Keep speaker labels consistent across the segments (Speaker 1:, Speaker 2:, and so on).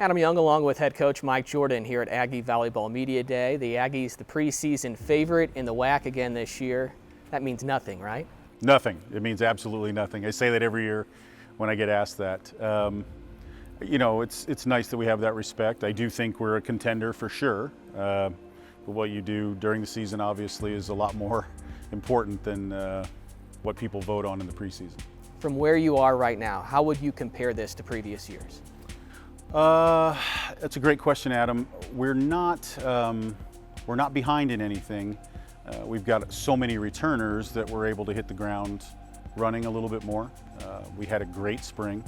Speaker 1: Adam Young along with head coach Mike Jordan here at Aggie Volleyball Media Day. The Aggies, the preseason favorite in the WAC again this year. That means nothing, right?
Speaker 2: Nothing. It means absolutely nothing. I say that every year when I get asked that. You know, it's nice that we have that respect. I do think we're a contender for sure. But what you do during the season obviously is a lot more important than what people vote on in the preseason.
Speaker 1: From where you are right now, how would you compare this to previous years?
Speaker 2: That's a great question, Adam. We're not behind in anything. We've got so many returners that we're able to hit the ground running a little bit more. We had a great spring.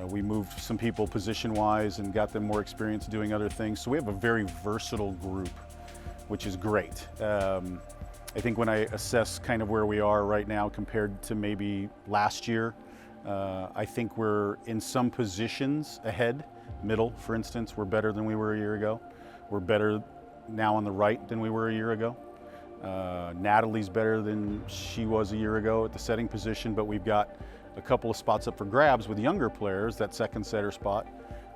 Speaker 2: We moved some people position-wise and got them more experience doing other things. So we have a very versatile group, which is great. I think when I assess kind of where we are right now compared to maybe last year, I think we're in some positions ahead. Middle, for instance, we're better than we were a year ago. We're better now on the right than we were a year ago. Natalie's better than she was a year ago at the setting position, but we've got a couple of spots up for grabs with younger players, that second setter spot,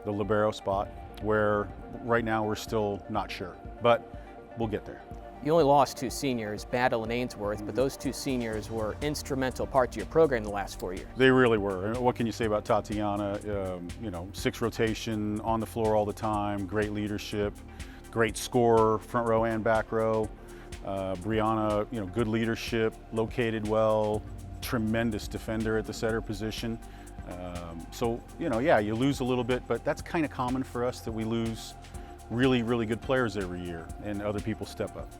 Speaker 2: the libero spot, where right now we're still not sure, but we'll get there.
Speaker 1: You only lost two seniors, Battle and Ainsworth, but those two seniors were instrumental parts of your program the last 4 years.
Speaker 2: They really were. What can you say about Tatiana? You know, 6 rotation, on the floor all the time, great leadership, great scorer, front row and back row. Brianna, you know, good leadership, located well, tremendous defender at the setter position. So, you know, yeah, you lose a little bit, but that's kind of common for us that we lose really, really good players every year and other people step up.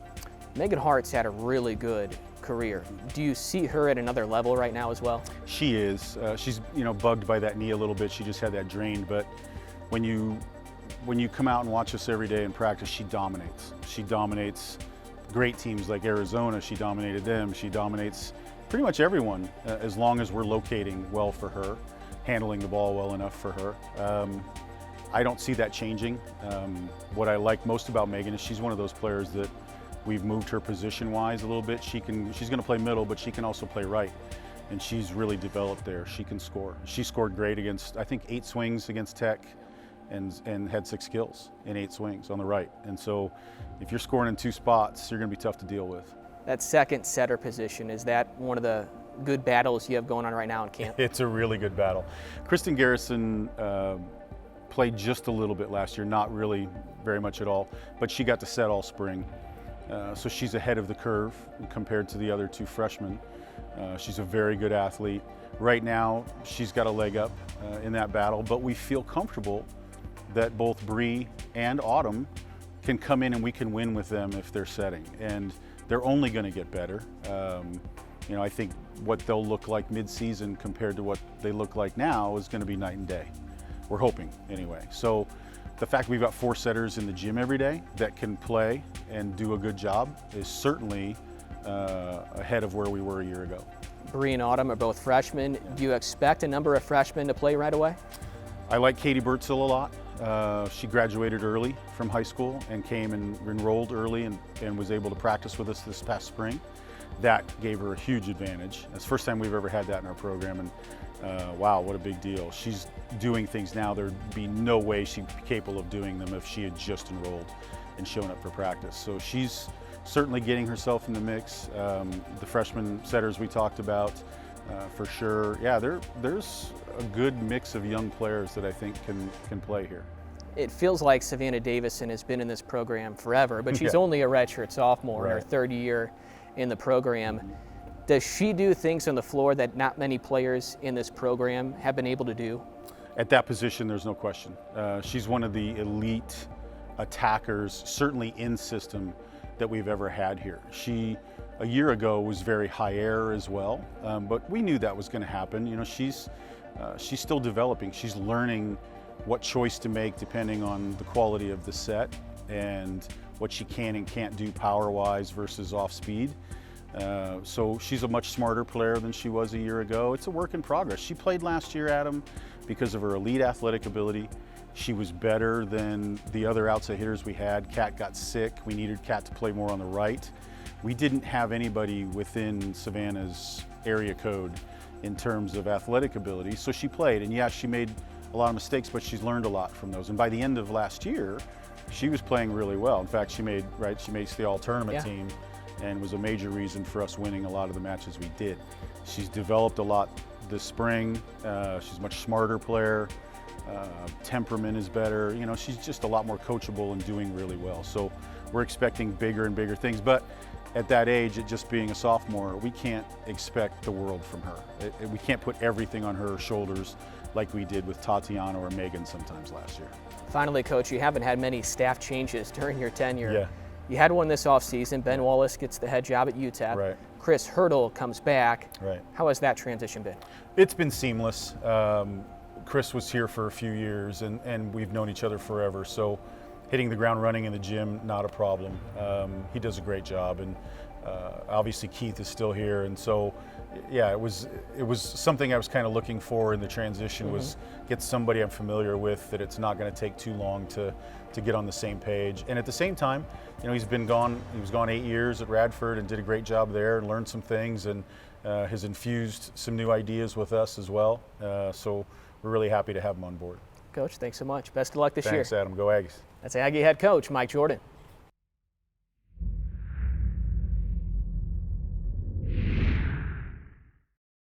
Speaker 1: Meghan Hart's had a really good career. Do you see her at another level right now as well?
Speaker 2: She is. She's, you know, bugged by that knee a little bit. She just had that drained, but when you come out and watch us every day in practice, she dominates. She dominates great teams like Arizona. She dominated them. She dominates pretty much everyone as long as we're locating well for her, handling the ball well enough for her. I don't see that changing. What I like most about Meghan is she's one of those players that we've moved her position-wise a little bit. She's going to play middle, but she can also play right, and she's really developed there. She can score. She scored great against, I think, 8 swings against Tech, and had 6 kills in 8 swings on the right. And so, if you're scoring in 2 spots, you're going to be tough to deal with.
Speaker 1: That second setter position, is that one of the good battles you have going on right now in camp?
Speaker 2: It's a really good battle. Kristen Garrison played just a little bit last year, not really very much at all, but she got to set all spring. So she's ahead of the curve compared to the other 2 freshmen. She's a very good athlete. Right now, she's got a leg up in that battle, but we feel comfortable that both Bree and Autumn can come in and we can win with them if they're setting. And they're only going to get better. You know, I think what they'll look like mid-season compared to what they look like now is going to be night and day. We're hoping, anyway. So the fact we've got 4 setters in the gym every day that can play and do a good job is certainly ahead of where we were a year ago.
Speaker 1: Bree and Autumn are both freshmen. Do you expect a number of freshmen to play right away?
Speaker 2: I like Katie Bertzel a lot. She graduated early from high school and came and enrolled early and was able to practice with us this past spring. That gave her a huge advantage. It's the first time we've ever had that in our program, and wow, what a big deal. She's doing things now there'd be no way she'd be capable of doing them if she had just enrolled and shown up for practice. So she's certainly getting herself in the mix. The freshman setters we talked about, for sure. Yeah, there's a good mix of young players that I think can play here.
Speaker 1: It feels like Savannah Davison has been in this program forever, but she's only a redshirt sophomore in her 3rd year in the program. Does she do things on the floor that not many players in this program have been able to do?
Speaker 2: At that position, there's no question. She's one of the elite attackers, certainly in system, that we've ever had here. She, a year ago, was very high air as well, but we knew that was going to happen. You know, she's still developing. She's learning what choice to make depending on the quality of the set and what she can and can't do power-wise versus off-speed. So she's a much smarter player than she was a year ago. It's a work in progress. She played last year, Adam, because of her elite athletic ability. She was better than the other outside hitters we had. Kat got sick. We needed Kat to play more on the right. We didn't have anybody within Savannah's area code in terms of athletic ability, so she played. And yeah, she made a lot of mistakes, but she's learned a lot from those. And by the end of last year, she was playing really well. In fact, she made the all-tournament team and was a major reason for us winning a lot of the matches we did. She's developed a lot this spring. She's a much smarter player. Temperament is better. You know, she's just a lot more coachable and doing really well. So we're expecting bigger and bigger things. But at that age, at just being a sophomore, we can't expect the world from her. We can't put everything on her shoulders like we did with Tatiana or Meghan sometimes last year.
Speaker 1: Finally, Coach, you haven't had many staff changes during your tenure.
Speaker 2: Yeah.
Speaker 1: You had one this offseason. Ben Wallace gets the head job at UTEP.
Speaker 2: Right.
Speaker 1: Chris Hurdle comes back.
Speaker 2: Right.
Speaker 1: How has that transition been?
Speaker 2: It's been seamless. Chris was here for a few years, and we've known each other forever. So hitting the ground running in the gym, not a problem. He does a great job, and obviously Keith is still here. And so, yeah, it was something I was kind of looking for in the transition, was get somebody I'm familiar with, that it's not going to take too long to get on the same page. And at the same time, you know, he was gone 8 years at Radford and did a great job there and learned some things, and has infused some new ideas with us as well. So we're really happy to have him on board.
Speaker 1: Coach, thanks so much. Best of luck this year.
Speaker 2: Thanks, Adam. Go Aggies.
Speaker 1: That's Aggie head coach Mike Jordan.